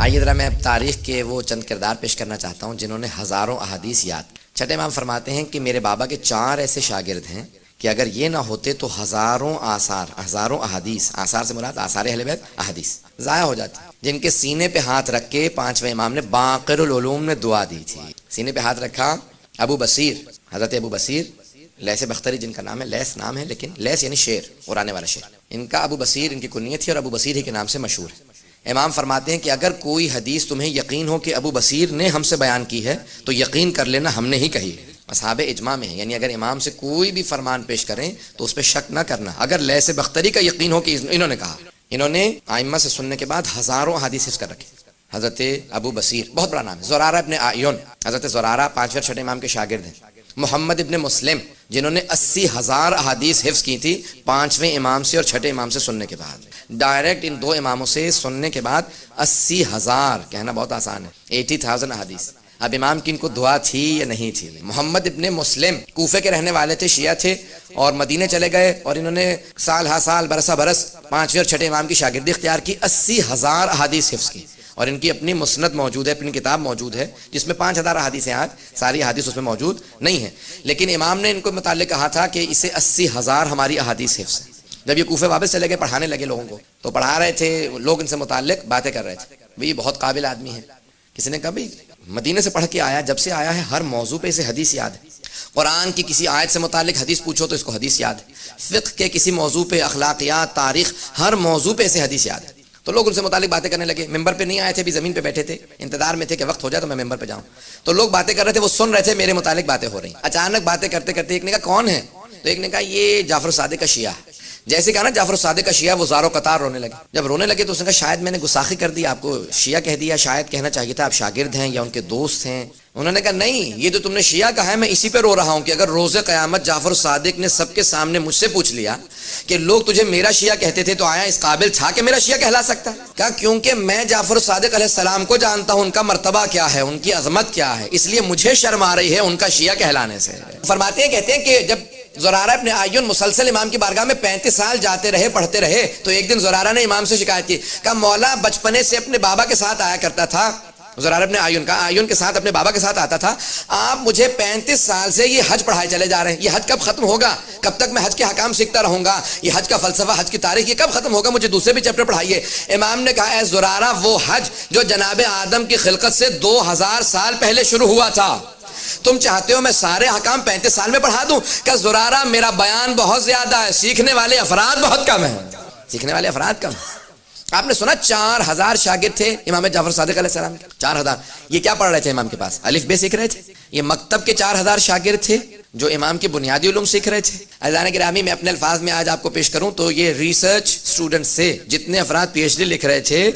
آئیے ذرا میں اب تاریخ کے وہ چند کردار پیش کرنا چاہتا ہوں جنہوں نے ہزاروں احادیث یاد. چھٹے امام فرماتے ہیں کہ میرے بابا کے 4 ایسے شاگرد ہیں کہ اگر یہ نہ ہوتے تو ہزاروں احادیث، آثار سے مراد آثار اہل بیت احادیث ضائع ہو جاتی، جن کے سینے پہ ہاتھ رکھ کے 5ویں امام نے باقر العلوم میں دعا دی تھی. سینے پہ ہاتھ رکھا ابو بصیر، حضرت ابو بصیر لیث بختری جن کا نام ہے، لیث نام ہے لیکن لیث یعنی شیر، اڑانے والا شیر. ان کا ابو بصیر ان کی کنیت تھی اور ابو بصیر ہی کے نام سے مشہور ہے. امام فرماتے ہیں کہ اگر کوئی حدیث تمہیں یقین ہو کہ ابو بصیر نے ہم سے بیان کی ہے تو یقین کر لینا ہم نے ہی کہی. اصحاب اجماع میں ہے، یعنی اگر امام سے کوئی بھی فرمان پیش کریں تو اس پہ شک نہ کرنا. اگر لیث بختری کا یقین ہو کہ انہوں نے کہا، انہوں نے ائمہ سے سننے کے بعد ہزاروں حدیث حفظ کر رکھے. حضرت ابو بصیر بہت بڑا نام ہے. زرارہ ابن اعین، حضرت زرارہ 5ویں اور 6 امام کے شاگرد ہیں. محمد ابن مسلم جنہوں نے 80,000 احادیث حفظ کی تھی 5ویں امام سے اور 6 امام سے سننے کے بعد. ڈائریکٹ ان 2 اماموں سے سننے کے بعد 80,000 کہنا بہت آسان ہے، 80,000 احادیث. اب امام کی ان کو دعا تھی یا نہیں تھی؟ محمد ابن مسلم کوفے کے رہنے والے تھے، شیعہ تھے اور مدینے چلے گئے اور انہوں نے سال ہا سال برسا برس 5ویں اور 6 امام کی شاگردی اختیار کی. 80,000 احادیث حفظ کی اور ان کی اپنی مسند موجود ہے، اپنی کتاب موجود ہے جس میں 5,000 احادیث ہیں. آج ساری احادیث اس میں موجود نہیں ہیں، لیکن امام نے ان کو متعلق کہا تھا کہ اسے 80,000 ہماری احادیث حفظ ہے. جب یہ کوفے واپس چلے گئے پڑھانے لگے لوگوں کو، تو پڑھا رہے تھے لوگ، ان سے متعلق باتیں کر رہے تھے. یہ بہت قابل آدمی ہے. کسی نے کہا بھائی مدینے سے پڑھ کے آیا، جب سے آیا ہے ہر موضوع پہ اسے حدیث یاد ہے. قرآن کی کسی آیت سے متعلق حدیث پوچھو تو اس کو حدیث یاد ہے. فقہ کے کسی موضوع پہ، اخلاقیات، تاریخ، ہر موضوع پہ اسے حدیث یاد ہے. تو لوگ ان سے متعلق باتیں کرنے لگے. ممبر پہ نہیں آئے تھے، بھی زمین پہ بیٹھے تھے، انتظار میں تھے کہ وقت ہو جائے تو میں ممبر پہ جاؤں. تو لوگ باتیں کر رہے تھے، وہ سن رہے تھے، میرے متعلق باتیں ہو رہی. اچانک باتیں کرتے کرتے ایک نے کہا کون ہے؟ تو ایک نے کہا یہ جعفر الصادق کا شیعہ ہے. جیسے کہا نا جعفر الصادق کا شیعہ، وہ زارو قطار رونے لگے. جب رونے لگے تو اس نے کہا شاید میں نے گستاخی کر دی، آپ کو شیعہ کہہ دیا، شاید کہنا چاہیے تھا آپ شاگرد ہیں یا ان کے دوست ہیں. انہوں نے کہا نہیں، یہ جو تم نے شیعہ کہا ہے میں اسی پہ رو رہا ہوں کہ اگر روز قیامت جعفر الصادق نے سب کے سامنے مجھ سے پوچھ لیا کہ لوگ تجھے میرا شیعہ کہتے تھے تو آیا اس قابل تھا کہ میرا شیعہ کہلا سکتا؟ کہا کیونکہ میں جعفر الصادق علیہ السلام کو جانتا ہوں، ان کا مرتبہ کیا ہے، ان کی عظمت کیا ہے، اس لیے مجھے شرم آ رہی ہے ان کا شیعہ کہلانے سے. فرماتے ہیں، کہتے ہیں کہ جب زرارہ ابن اعین مسلسل امام کی بارگاہ میں 35 سال جاتے رہے، پڑھتے رہے، تو ایک دن زرارہ نے امام سے شکایت کی. کہا مولا بچپنے سے اپنے بابا کے ساتھ آیا کرتا تھا. زرارہ ابن اعین کا اعین کے ساتھ اپنے بابا کے ساتھ آتا تھا. آپ مجھے 35 سال سے یہ حج پڑھائے چلے جا رہے ہیں، یہ حج کب ختم ہوگا؟ کب تک میں حج کے حکام سیکھتا رہوں گا؟ یہ حج کا فلسفہ، حج کی تاریخ، یہ کب ختم ہوگا؟ مجھے دوسرے بھی چیپٹر پڑھائیے. امام نے کہا اے زرارہ، وہ حج جو جناب آدم کی خلقت سے 2000 سال پہلے شروع ہوا تھا، تم چاہتے ہو میں سارے حکام 35 سال میں پڑھا دوں؟ کہ زرارہ میرا بیان بہت زیادہ ہے، سیکھنے والے افراد بہت کم ہیں. سیکھنے والے افراد کم. آپ نے سنا 4000 شاگرد تھے امام جعفر صادق علیہ السلام کے. 4000. یہ کیا پڑھ رہے تھے امام کے پاس؟ الف بے سیکھ رہے تھے. یہ مکتب کے 4000 شاگرد تھے جو امام کی بنیادی علوم سیکھ رہے تھے. عزیزان گرامی، میں اپنے الفاظ میں آج آپ کو پیش کروں تو یہ ریسرچ اسٹوڈنٹ سے جتنے افراد پی ایچ ڈی لکھ رہے تھے،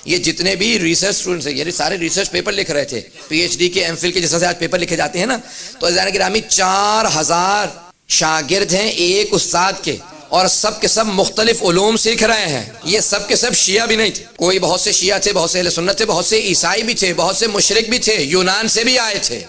یہ جتنے بھی ریسرچ اسٹوڈنٹس ہیں، یہ سارے ریسرچ پیپر لکھ رہے تھے، پی ایچ ڈی کے، ایم فل کے، جیسا سے آج پیپر لکھے جاتے ہیں نا. تو عزیزان گرامی 4000 شاگرد ہیں ایک استاد کے، اور سب کے سب مختلف علوم سیکھ رہے ہیں. یہ سب کے سب شیعہ بھی نہیں تھے، کوئی بہت سے شیعہ تھے، بہت سے اہل سنت تھے، بہت سے عیسائی بھی تھے، بہت سے مشرک بھی تھے، یونان سے بھی آئے تھے.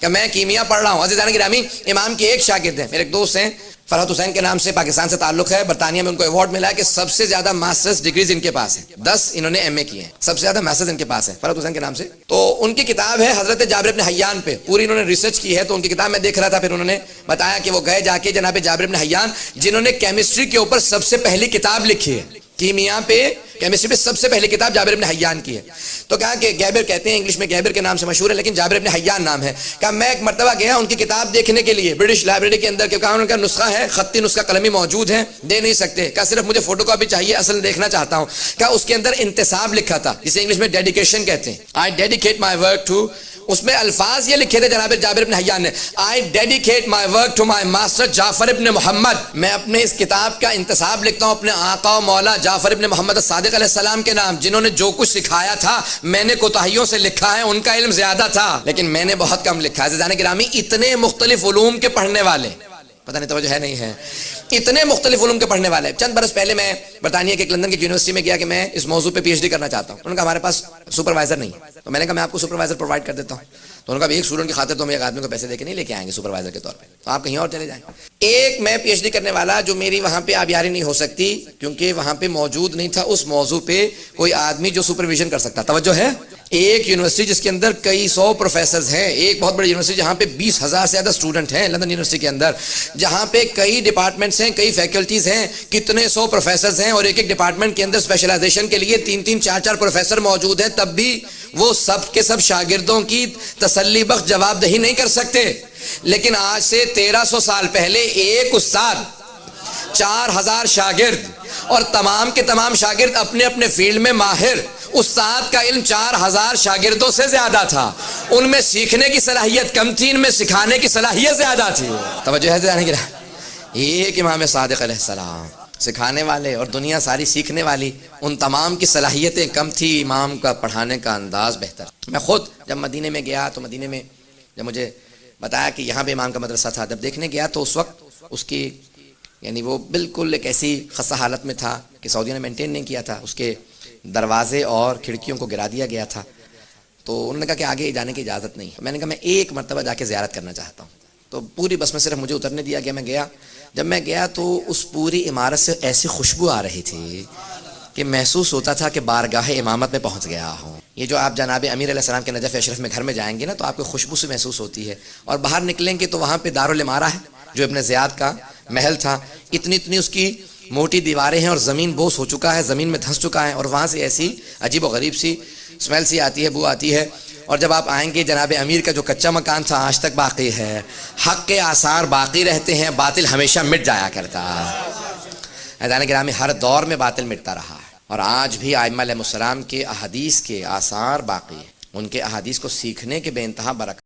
کہ میں کیمیا پڑھ رہا ہوں. عزیزان گرامی، امام کے ایک شاگرد ہیں، میرے ایک دوست ہیں فرحت حسین کے نام سے، پاکستان سے تعلق ہے، برطانیہ میں ان کو ایوارڈ ملا ہے کہ سب سے زیادہ ماسٹرز ڈگریز ان کے پاس ہیں. 10 انہوں نے ایم اے کیے ہیں، سب سے زیادہ ماسٹرز ان کے پاس ہے، فرحت حسین کے نام سے. تو ان کی کتاب ہے حضرت جابر بن حیان پہ، پوری انہوں نے ریسرچ کی ہے. تو ان کی کتاب میں دیکھ رہا تھا، پھر انہوں نے بتایا کہ وہ گئے جا کے جناب جابر بن حیان جنہوں نے کیمسٹری کے اوپر سب سے پہلی کتاب لکھی ہے، کیمیا پہ، کیمسٹری پہ سب سے پہلی کتاب جابر بن حیان کی ہے. تو کہا کہ گیبر کہتے ہیں، انگلش میں گیبر کے نام سے مشہور ہے لیکن جابر بن حیان نام ہے. کہا میں ایک مرتبہ گیا ان کی کتاب دیکھنے کے لیے برٹش لائبریری کے اندر، کہ کہا ان کا نسخہ ہے، خطی نسخہ قلمی موجود ہے، دے نہیں سکتے. کہا صرف مجھے فوٹو کاپی چاہیے، اصل دیکھنا چاہتا ہوں. کہا اس کے اندر انتساب لکھا تھا، جسے انگلش میں ڈیڈیکیشن کہتے ہیں. آئی ڈیڈیکیٹ مائی ورک ٹو، اس میں الفاظ یہ لکھے تھے جناب جابر بن حیان نے، I dedicate my work to my master Jafar ibn Muhammad. میں اپنے اس کتاب کا انتساب لکھتا ہوں اپنے آقا و مولا جعفر ابن محمد الصادق علیہ السلام کے نام، جنہوں نے جو کچھ سکھایا تھا میں نے کوتاہیوں سے لکھا ہے، ان کا علم زیادہ تھا لیکن میں نے بہت کم لکھا ہے. عزیزان گرامی، اتنے مختلف علوم کے پڑھنے والے پتہ نہیں توجہ ہے نہیں ہے. اتنے مختلف علوم کے پڑھنے والے. چند برس پہلے میں برطانیہ کے لندن کی یونیورسٹی میں گیا کہ میں اس موضوع پہ پی ایچ ڈی کرنا چاہتا ہوں. انہوں نے کہا ہمارے پاس سپروائزر نہیں. تو میں نے کہا میں آپ کو سپروائزر پرووائڈ کر دیتا ہوں. تو انہوں نے کہا ایک اسٹوڈنٹ کی خاطر تو ہم ایک آدمی کو پیسے دے کے نہیں لے کے آئیں گے سپروائزر کے طور پہ, تو آپ کہیں اور چلے جائیں. ایک میں پی ایچ ڈی کرنے والا جو میری وہاں پہ آبیاری نہیں ہو سکتی کیونکہ وہاں پہ موجود نہیں تھا اس موضوع پہ کوئی آدمی جو سپرویژن کر سکتا. توجہ ہے. ایک یونیورسٹی جس کے اندر کئی سو پروفیسرز ہیں, ایک بہت بڑی یونیورسٹی جہاں پہ 20,000 سے زیادہ اسٹوڈنٹ ہیں لندن یونیورسٹی کے اندر, جہاں پہ کئی ڈپارٹمنٹس ہیں, کئی فیکلٹیز ہیں, کتنے سو پروفیسرز ہیں, اور ایک ایک ڈپارٹمنٹ کے اندر اسپیشلائزیشن کے لیے 3-3 4-4 پروفیسر موجود ہیں, تب بھی وہ سب کے سب شاگردوں کی تسلی بخش جواب دہی نہیں کر سکتے. لیکن آج سے 1300 سال پہلے ایک استاد 4,000 شاگرد, اور تمام کے تمام شاگرد اپنے اپنے فیلڈ میں ماہر. استاد کا علم 4,000 شاگردوں سے زیادہ تھا. ان میں سیکھنے کی صلاحیت کم تھی, ان میں سکھانے کی صلاحیت زیادہ تھی. توجہ ہے جانے کی رہا. ایک امام صادق علیہ السلام سکھانے والے اور دنیا ساری سیکھنے والی, ان تمام کی صلاحیتیں کم تھی, امام کا پڑھانے کا انداز بہتر. میں خود جب مدینے میں گیا تو مدینے میں جب مجھے بتایا کہ یہاں پہ امام کا مدرسہ تھا, جب دیکھنے گیا تو اس وقت اس کی یعنی وہ بالکل ایک ایسی خستہ حالت میں تھا کہ سعودیوں نے مینٹین نہیں کیا تھا. اس کے دروازے اور کھڑکیوں کو گرا دیا گیا تھا. تو انہوں نے کہا کہ آگے جانے کی اجازت نہیں. میں نے کہا میں ایک مرتبہ جا کے زیارت کرنا چاہتا ہوں. تو پوری بس میں صرف مجھے اترنے دیا گیا. میں گیا, جب میں گیا تو اس پوری عمارت سے ایسی خوشبو آ رہی تھی کہ محسوس ہوتا تھا کہ بارگاہ امامت میں پہنچ گیا ہوں. یہ جو آپ جناب امیر علیہ السلام کے نجف اشرف میں گھر میں جائیں گے نا, تو آپ کو خوشبو سے محسوس ہوتی ہے. اور باہر نکلیں گے تو وہاں پہ دارالامارہ ہے جو ابن زیاد کا محل تھا. اتنی اس کی موٹی دیواریں ہیں اور زمین بوس ہو چکا ہے, زمین میں دھنس چکا ہے, اور وہاں سے ایسی عجیب و غریب سی اسمیل سی آتی ہے, بو آتی ہے. اور جب آپ آئیں گے, جناب امیر کا جو کچا مکان تھا آج تک باقی ہے. حق کے آثار باقی رہتے ہیں, باطل ہمیشہ مٹ جایا کرتا ہے. عزیزان گرامی, ہر دور میں باطل مٹتا رہا ہے, اور آج بھی ائمہ علیہ السلام کے احادیث کے آثار باقی ہیں. ان کے احادیث کو سیکھنے کے بے انتہا برکت.